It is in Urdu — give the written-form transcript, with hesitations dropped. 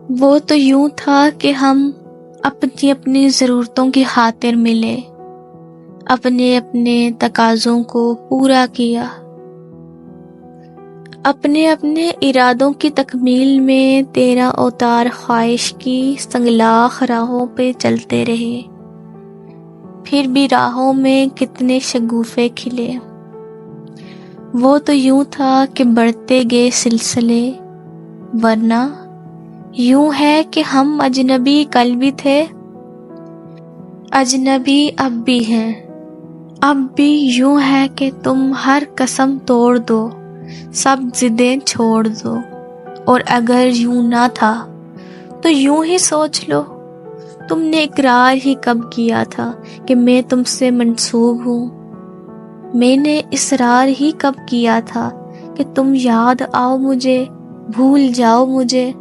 وہ تو یوں تھا کہ ہم اپنی اپنی ضرورتوں کی خاطر ملے، اپنے اپنے تقاضوں کو پورا کیا، اپنے اپنے ارادوں کی تکمیل میں تیرا اوتار خواہش کی سنگلاخ راہوں پہ چلتے رہے، پھر بھی راہوں میں کتنے شگوفے کھلے۔ وہ تو یوں تھا کہ بڑھتے گئے سلسلے، ورنہ یوں ہے کہ ہم اجنبی کل بھی تھے، اجنبی اب بھی ہیں۔ اب بھی یوں ہے کہ تم ہر قسم توڑ دو، سب ضدیں چھوڑ دو، اور اگر یوں نہ تھا تو یوں ہی سوچ لو، تم نے اقرار ہی کب کیا تھا کہ میں تم سے منسوب ہوں؟ میں نے اصرار ہی کب کیا تھا کہ تم یاد آؤ مجھے، بھول جاؤ مجھے؟